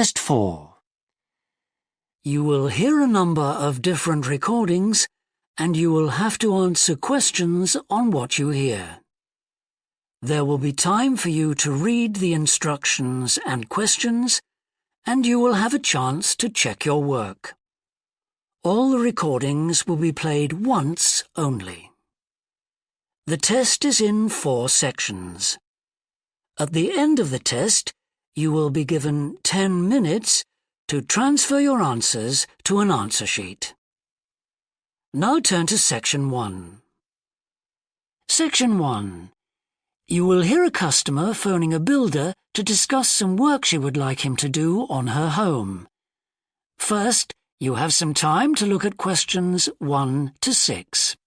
Test 4. You will hear a number of different recordings and you will have to answer questions on what you hear. There will be time for you to read the instructions and questions, and you will have a chance to check your work. All the recordings will be played once only. The test is in 4 sections. At the end of the test, you will be given 10 minutes to transfer your answers to an answer sheet. Now turn to Section 1. Section 1. You will hear a customer phoning a builder to discuss some work she would like him to do on her home. First, you have some time to look at questions 1 to 6.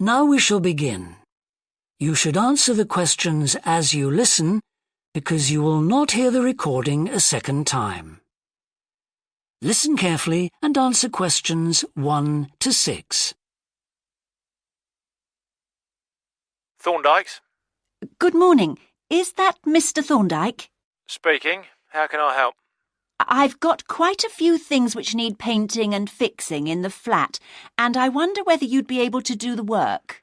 Now we shall begin. You should answer the questions as you listen, because you will not hear the recording a second time. Listen carefully and answer questions 1 to 6. Thorndike's? Good morning. Is that Mr. Thorndike? Speaking. How can I help? I've got quite a few things which need painting and fixing in the flat, and I wonder whether you'd be able to do the work.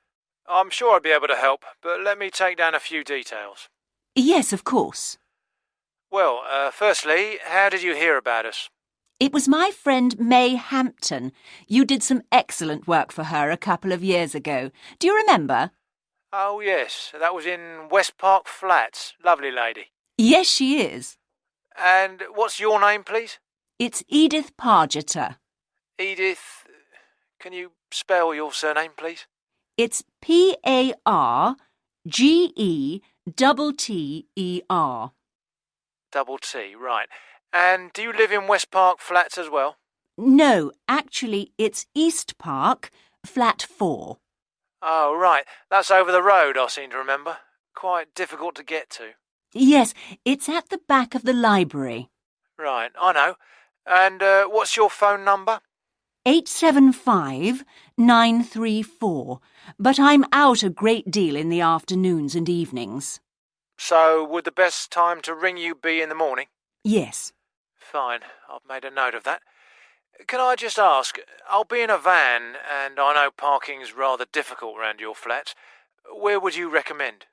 I'm sure I'd be able to help, but let me take down a few details. Yes, of course. Well, firstly, how did you hear about us? It was my friend May Hampton. You did some excellent work for her a couple of years ago. Do you remember? Oh, yes. That was in West Park Flats. Lovely lady. Yes, she is. And what's your name, please? It's Edith Pargeter. Edith. Can you spell your surname, please? It's P-A-R-G-E-T-T-E-R. Double T, right. And do you live in West Park Flats as well? No, actually, it's East Park, flat 4. Oh, right. That's over the road, I seem to remember. Quite difficult to get to. Yes, it's at the back of the library. Right, I know. And what's your phone number? 875-934, but I'm out a great deal in the afternoons and evenings. So would the best time to ring you be in the morning? Yes. Fine, I've made a note of that. Can I just ask, I'll be in a van and I know parking's rather difficult around your flat. Where would you recommend?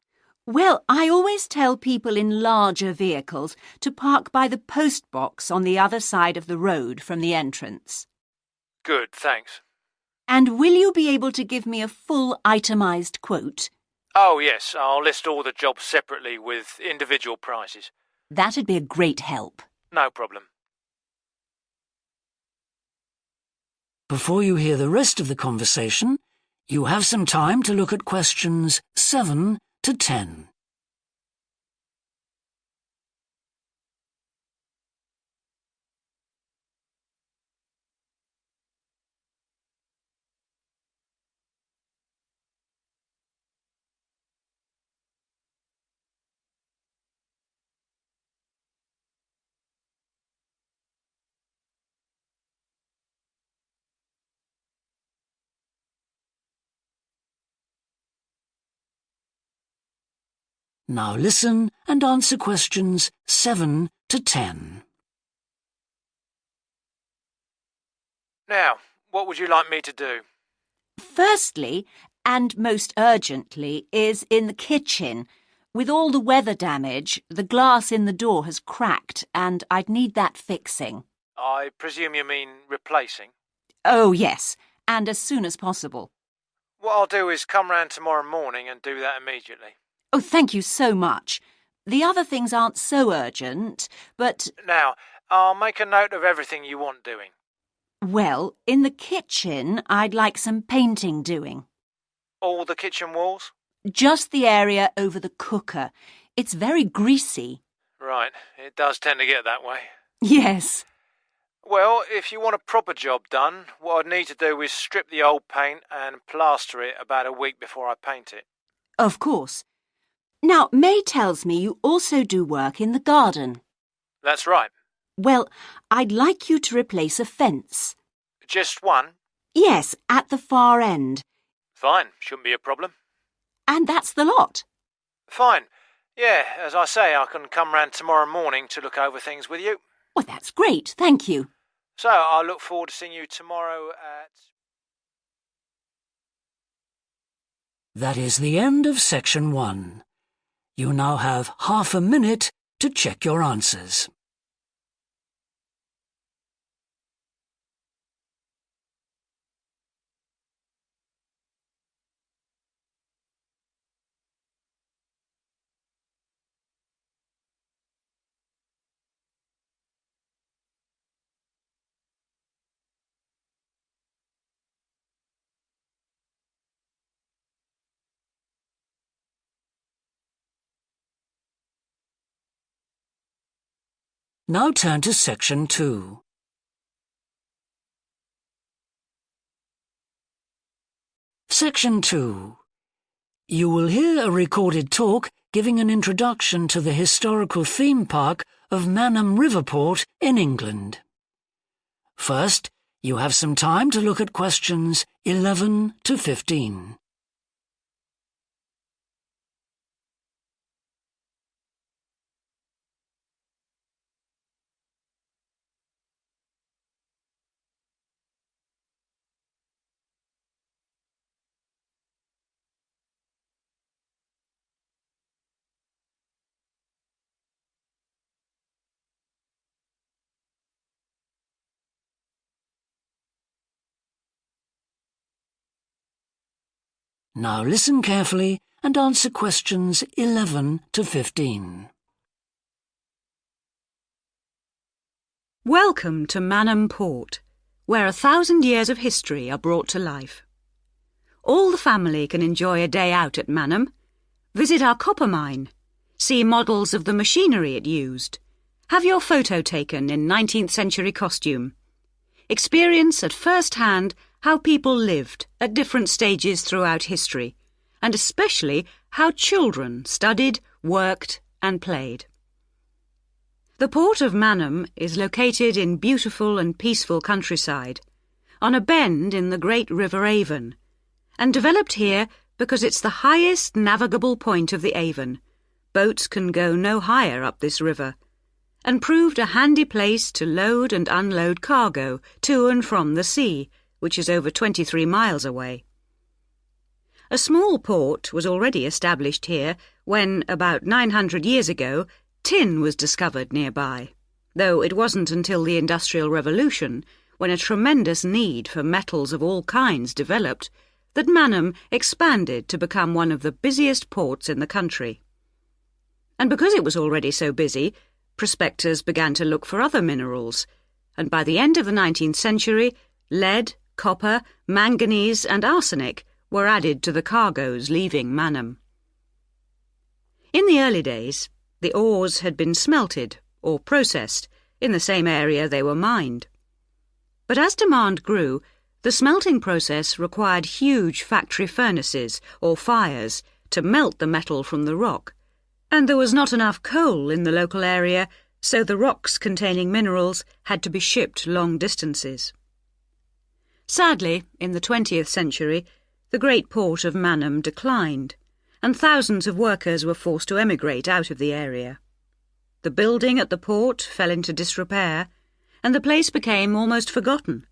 Well, I always tell people in larger vehicles to park by the post box on the other side of the road from the entrance. Good, thanks. And will you be able to give me a full itemised quote? Oh, yes, I'll list all the jobs separately with individual prices. That'd be a great help. No problem. Before you hear the rest of the conversation, you have some time to look at questions 7 to 10. Now listen and answer questions 7 to 10. Now, what would you like me to do? Firstly, and most urgently, is in the kitchen. With all the weather damage, the glass in the door has cracked and I'd need that fixing. I presume you mean replacing? Oh, yes, and as soon as possible. What I'll do is come round tomorrow morning and do that immediately. Oh, thank you so much. The other things aren't so urgent, but... Now, I'll make a note of everything you want doing. Well, in the kitchen, I'd like some painting doing. All the kitchen walls? Just the area over the cooker. It's very greasy. Right, it does tend to get that way. Yes. Well, if you want a proper job done, what I'd need to do is strip the old paint and plaster it about a week before I paint it. Of course. Now, May tells me you also do work in the garden. That's right. Well, I'd like you to replace a fence. Just one? Yes, at the far end. Fine, shouldn't be a problem. And that's the lot. Fine. Yeah, as I say, I can come round tomorrow morning to look over things with you. Well, that's great, thank you. So, I look forward to seeing you tomorrow at... That is the end of section 1. You now have half a minute to check your answers. Now turn to section 2. Section 2. You will hear a recorded talk giving an introduction to the historical theme park of Manham Riverport in England. First, you have some time to look at questions 11 to 15. Now listen carefully and answer questions 11 to 15. Welcome to Manham Port, where 1,000 years of history are brought to life. All the family can enjoy a day out at Manham, visit our copper mine, see models of the machinery it used, have your photo taken in 19th century costume, experience at first hand how people lived at different stages throughout history, and especially how children studied, worked and played. The port of Manham is located in beautiful and peaceful countryside, on a bend in the great River Avon, and developed here because it's the highest navigable point of the Avon. Boats can go no higher up this river, and proved a handy place to load and unload cargo to and from the sea, which is over 23 miles away. A small port was already established here when, about 900 years ago, tin was discovered nearby, though it wasn't until the Industrial Revolution, when a tremendous need for metals of all kinds developed, that Manham expanded to become one of the busiest ports in the country. And because it was already so busy, prospectors began to look for other minerals, and by the end of the 19th century, lead, copper, manganese and arsenic were added to the cargoes leaving Manham. In the early days, the ores had been smelted or processed in the same area they were mined. But as demand grew, the smelting process required huge factory furnaces or fires to melt the metal from the rock, and there was not enough coal in the local area, so the rocks containing minerals had to be shipped long distances. Sadly, in the 20th century, the great port of Manham declined, and thousands of workers were forced to emigrate out of the area. The building at the port fell into disrepair, and the place became almost forgotten.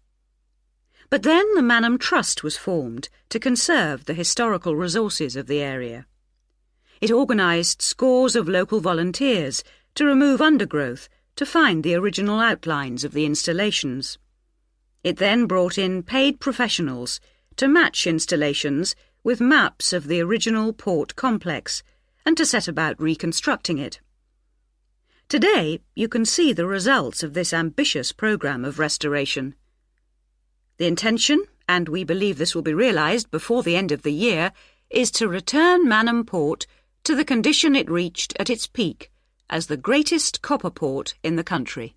But then the Manham Trust was formed to conserve the historical resources of the area. It organised scores of local volunteers to remove undergrowth to find the original outlines of the installations. It then brought in paid professionals to match installations with maps of the original port complex and to set about reconstructing it. Today, you can see the results of this ambitious programme of restoration. The intention, and we believe this will be realised before the end of the year, is to return Manham Port to the condition it reached at its peak as the greatest copper port in the country.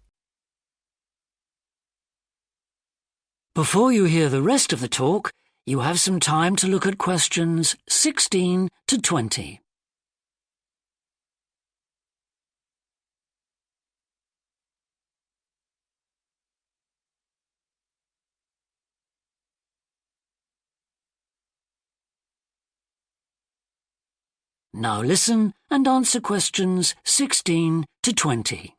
Before you hear the rest of the talk, you have some time to look at questions 16 to 20. Now listen and answer questions 16 to 20.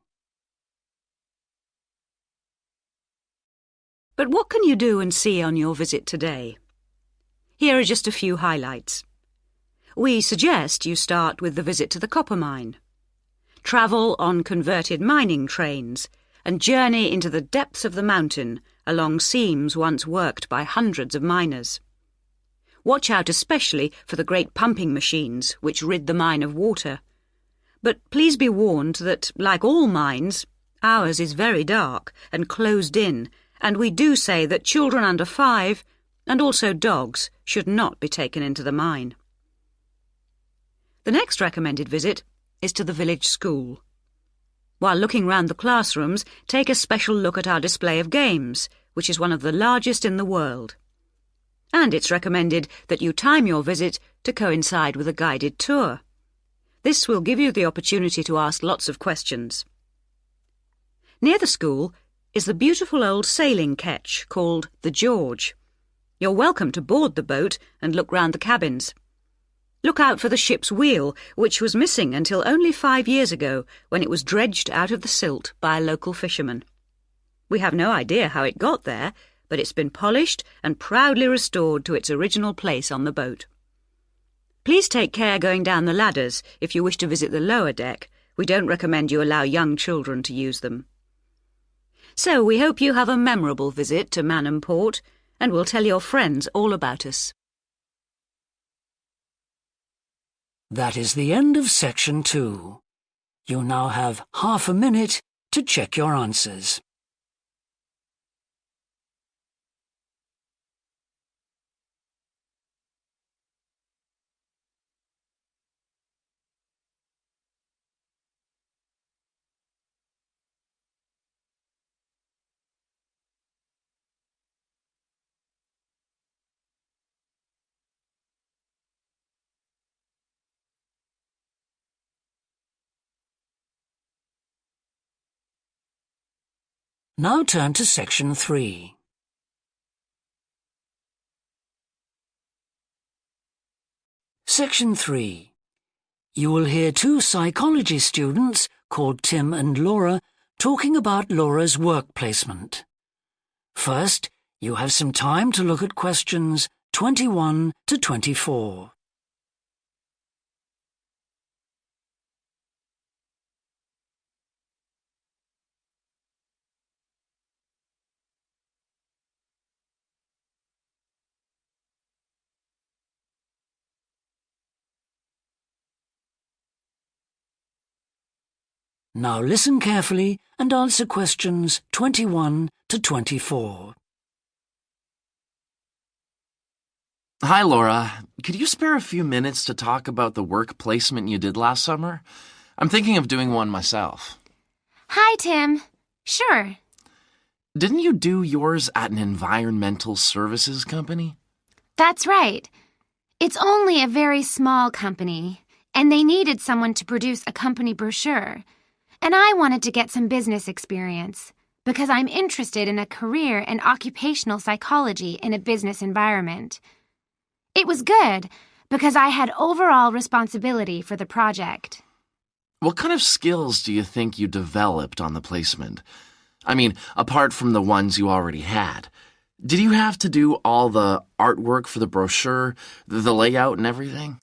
But what can you do and see on your visit today? Here are just a few highlights. We suggest you start with the visit to the copper mine. Travel on converted mining trains and journey into the depths of the mountain along seams once worked by hundreds of miners. Watch out especially for the great pumping machines which rid the mine of water. But please be warned that, like all mines, ours is very dark and closed in, and we do say that children under 5, and also dogs, should not be taken into the mine. The next recommended visit is to the village school. While looking round the classrooms, take a special look at our display of games, which is one of the largest in the world. And it's recommended that you time your visit to coincide with a guided tour. This will give you the opportunity to ask lots of questions. Near the school is the beautiful old sailing ketch called the George. You're welcome to board the boat and look round the cabins. Look out for the ship's wheel, which was missing until only 5 years ago, when it was dredged out of the silt by a local fisherman. We have no idea how it got there, but it's been polished and proudly restored to its original place on the boat. Please take care going down the ladders if you wish to visit the lower deck. We don't recommend you allow young children to use them. So we hope you have a memorable visit to Manham Port, and will tell your friends all about us. That is the end of section 2. You now have half a minute to check your answers. Now turn to section 3. Section 3. You will hear 2 psychology students called Tim and Laura talking about Laura's work placement. First, you have some time to look at questions 21 to 24. Now listen carefully and answer questions 21 to 24. Hi, Laura. Could you spare a few minutes to talk about the work placement you did last summer? I'm thinking of doing one myself. Hi, Tim. Sure. Didn't you do yours at an environmental services company? That's right. It's only a very small company, and they needed someone to produce a company brochure. And I wanted to get some business experience, because I'm interested in a career in occupational psychology in a business environment. It was good, because I had overall responsibility for the project. What kind of skills do you think you developed on the placement? I mean, apart from the ones you already had. Did you have to do all the artwork for the brochure, the layout and everything?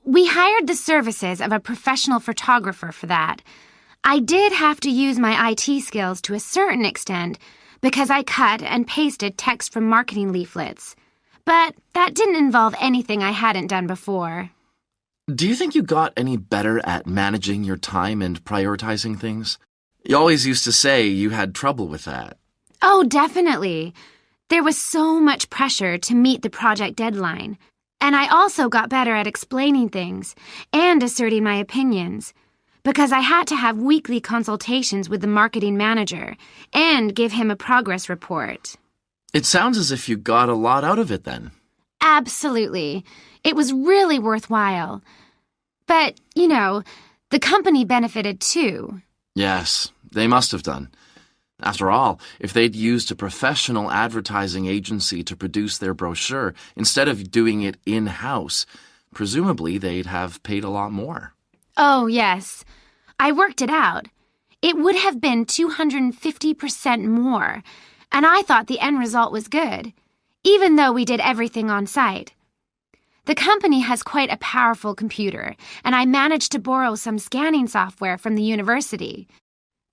We hired the services of a professional photographer for that. I did have to use my IT skills to a certain extent because I cut and pasted text from marketing leaflets. But that didn't involve anything I hadn't done before. Do you think you got any better at managing your time and prioritizing things? You always used to say you had trouble with that. Oh, definitely. There was so much pressure to meet the project deadline. And I also got better at explaining things and asserting my opinions, because I had to have weekly consultations with the marketing manager and give him a progress report. It sounds as if you got a lot out of it then. Absolutely. It was really worthwhile. But, the company benefited too. Yes, they must have done. After all, if they'd used a professional advertising agency to produce their brochure instead of doing it in-house, presumably they'd have paid a lot more. Oh, yes. I worked it out. It would have been 250% more, and I thought the end result was good, even though we did everything on site. The company has quite a powerful computer, and I managed to borrow some scanning software from the university.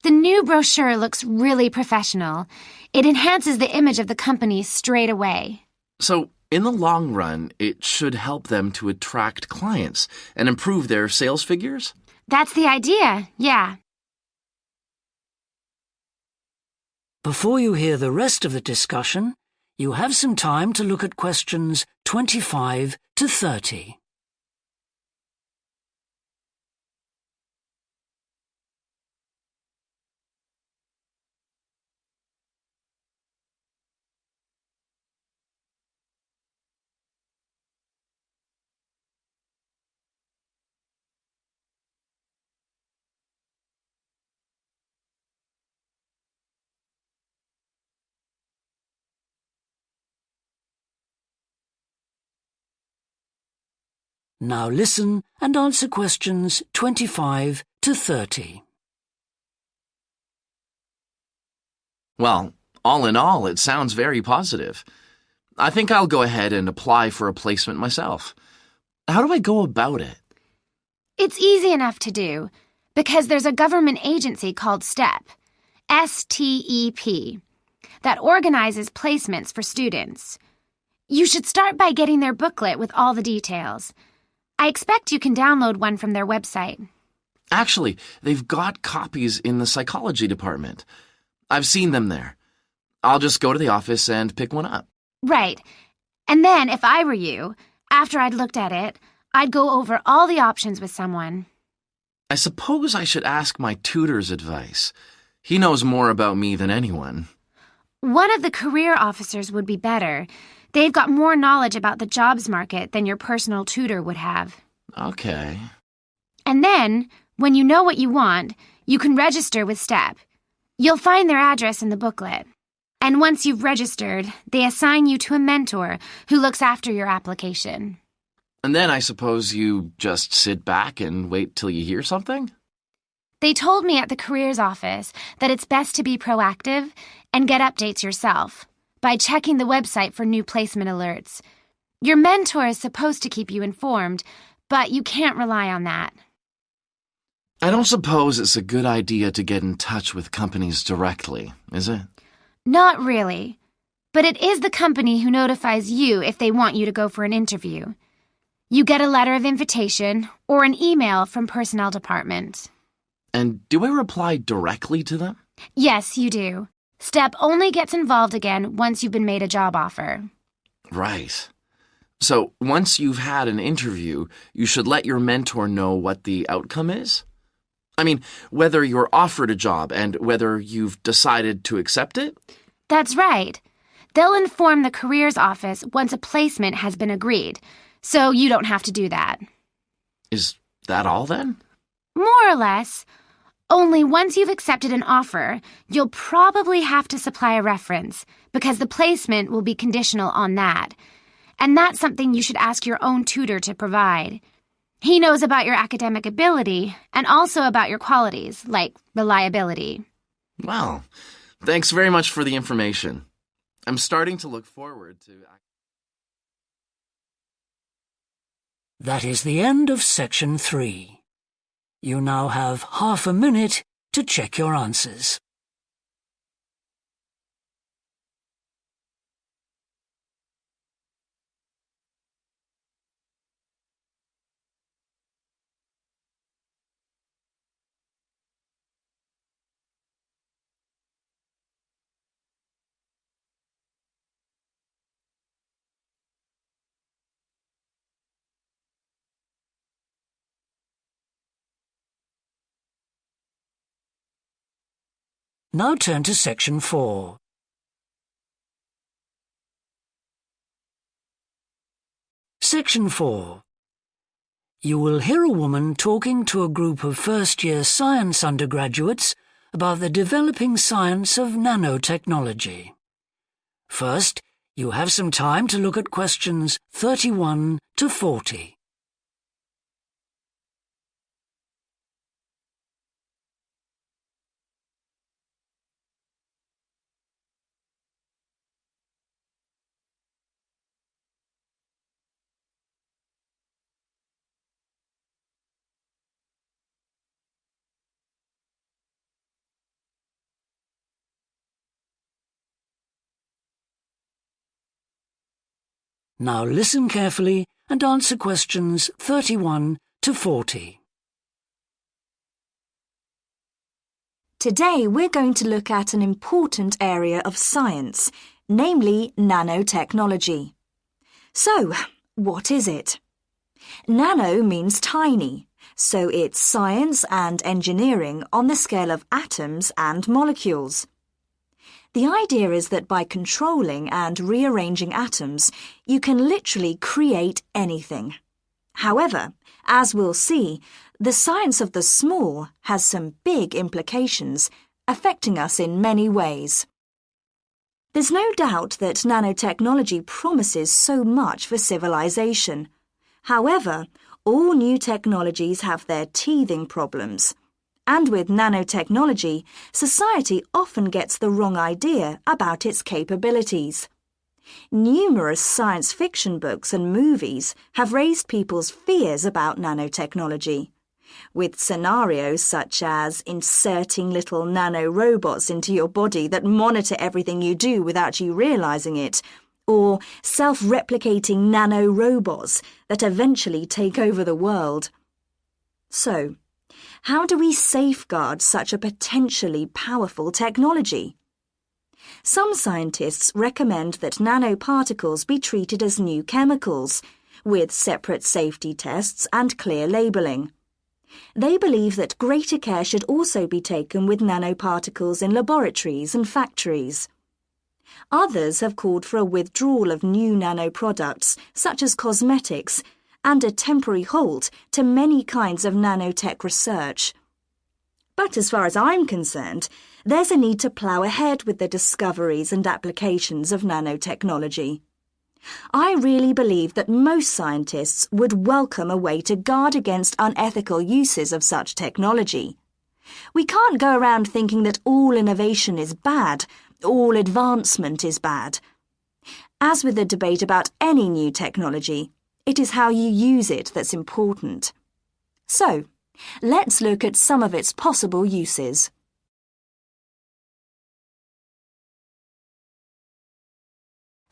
The new brochure looks really professional. It enhances the image of the company straight away. So, in the long run, it should help them to attract clients and improve their sales figures? That's the idea, yeah. Before you hear the rest of the discussion, you have some time to look at questions 25 to 30. Now listen and answer questions 25 to 30. Well, all in all, it sounds very positive. I think I'll go ahead and apply for a placement myself. How do I go about it? It's easy enough to do, because there's a government agency called STEP, S-T-E-P, that organizes placements for students. You should start by getting their booklet with all the details. I expect you can download one from their website. Actually, they've got copies in the psychology department. I've seen them there. I'll just go to the office and pick one up. Right. And then, if I were you, after I'd looked at it, I'd go over all the options with someone. I suppose I should ask my tutor's advice. He knows more about me than anyone. One of the career officers would be better. They've got more knowledge about the jobs market than your personal tutor would have. Okay. And then, when you know what you want, you can register with STEP. You'll find their address in the booklet. And once you've registered, they assign you to a mentor who looks after your application. And then I suppose you just sit back and wait till you hear something? They told me at the careers office that it's best to be proactive and get updates yourself by checking the website for new placement alerts. Your mentor is supposed to keep you informed, but you can't rely on that. I don't suppose it's a good idea to get in touch with companies directly, is it? Not really. But it is the company who notifies you if they want you to go for an interview. You get a letter of invitation or an email from personnel department. And do I reply directly to them? Yes, you do. STEP only gets involved again once you've been made a job offer. Right. So once you've had an interview, you should let your mentor know what the outcome is? I mean, whether you're offered a job and whether you've decided to accept it? That's right. They'll inform the careers office once a placement has been agreed, so you don't have to do that. Is that all then? More or less. Only once you've accepted an offer, you'll probably have to supply a reference, because the placement will be conditional on that. And that's something you should ask your own tutor to provide. He knows about your academic ability and also about your qualities, like reliability. Well, thanks very much for the information. I'm starting to look forward to... That is the end of section 3. You now have half a minute to check your answers. Now turn to section 4. Section 4. You will hear a woman talking to a group of first-year science undergraduates about the developing science of nanotechnology. First, you have some time to look at questions 31 to 40. Now listen carefully and answer questions 31 to 40. Today we're going to look at an important area of science, namely nanotechnology. So, what is it? Nano means tiny, so it's science and engineering on the scale of atoms and molecules. The idea is that by controlling and rearranging atoms, you can literally create anything. However, as we'll see, the science of the small has some big implications, affecting us in many ways. There's no doubt that nanotechnology promises so much for civilization. However, all new technologies have their teething problems. And with nanotechnology, society often gets the wrong idea about its capabilities. Numerous science fiction books and movies have raised people's fears about nanotechnology, with scenarios such as inserting little nanorobots into your body that monitor everything you do without you realizing it, or self-replicating nanorobots that eventually take over the world. So, how do we safeguard such a potentially powerful technology? Some scientists recommend that nanoparticles be treated as new chemicals, with separate safety tests and clear labelling. They believe that greater care should also be taken with nanoparticles in laboratories and factories. Others have called for a withdrawal of new nanoproducts, such as cosmetics, and a temporary halt to many kinds of nanotech research. But as far as I'm concerned, there's a need to plough ahead with the discoveries and applications of nanotechnology. I really believe that most scientists would welcome a way to guard against unethical uses of such technology. We can't go around thinking that all innovation is bad, all advancement is bad. As with the debate about any new technology, it is how you use it that's important. So, let's look at some of its possible uses.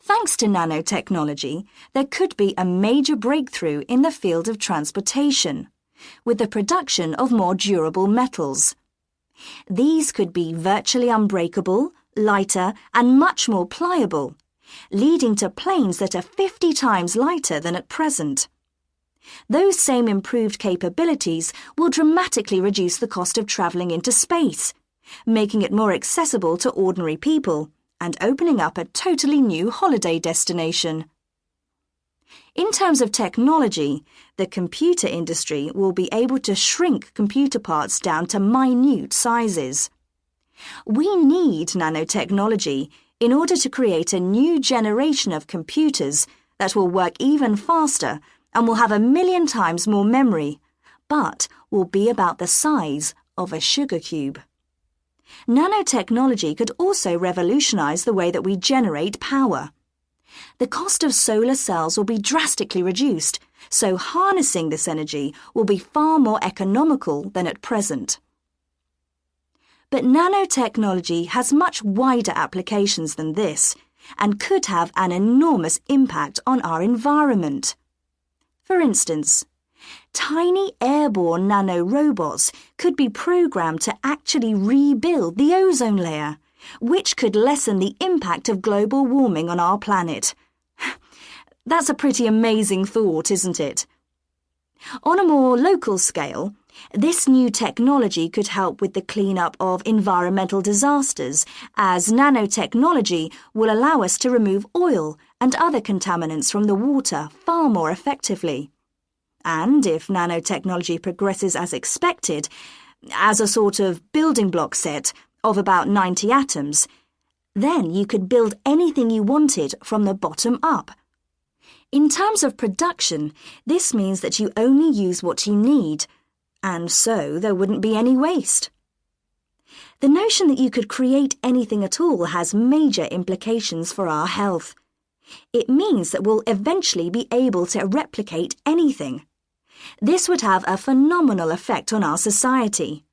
Thanks to nanotechnology, there could be a major breakthrough in the field of transportation, with the production of more durable metals. These could be virtually unbreakable, lighter, and much more pliable, leading to planes that are 50 times lighter than at present. Those same improved capabilities will dramatically reduce the cost of travelling into space, making it more accessible to ordinary people and opening up a totally new holiday destination. In terms of technology, the computer industry will be able to shrink computer parts down to minute sizes. We need nanotechnology in order to create a new generation of computers that will work even faster and will have 1,000,000 times more memory, but will be about the size of a sugar cube. Nanotechnology could also revolutionize the way that we generate power. The cost of solar cells will be drastically reduced, so harnessing this energy will be far more economical than at present. But nanotechnology has much wider applications than this and could have an enormous impact on our environment. For instance, tiny airborne nanorobots could be programmed to actually rebuild the ozone layer, which could lessen the impact of global warming on our planet. That's a pretty amazing thought, isn't it? On a more local scale, This new technology could help with the cleanup of environmental disasters, as nanotechnology will allow us to remove oil and other contaminants from the water far more effectively. And if nanotechnology progresses as expected, as a sort of building block set of about 90 atoms, then you could build anything you wanted from the bottom up. In terms of production, this means that you only use what you need, and so there wouldn't be any waste. The notion that you could create anything at all has major implications for our health. It means that we'll eventually be able to replicate anything. This would have a phenomenal effect on our society.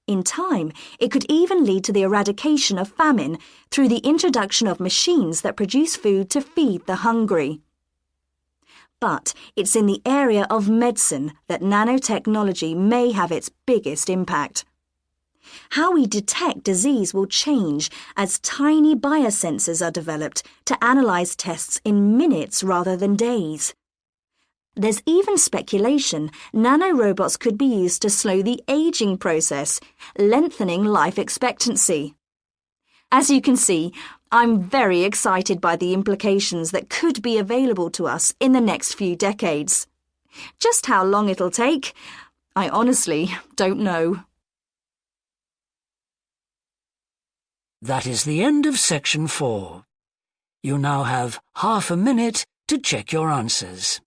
In time, it could even lead to the eradication of famine through the introduction of machines that produce food to feed the hungry. But it's in the area of medicine that nanotechnology may have its biggest impact. How we detect disease will change as tiny biosensors are developed to analyze tests in minutes rather than days. There's even speculation nanorobots could be used to slow the aging process, lengthening life expectancy. As you can see, I'm very excited by the implications that could be available to us in the next few decades. Just how long it'll take, I honestly don't know. That is the end of section 4. You now have half a minute to check your answers.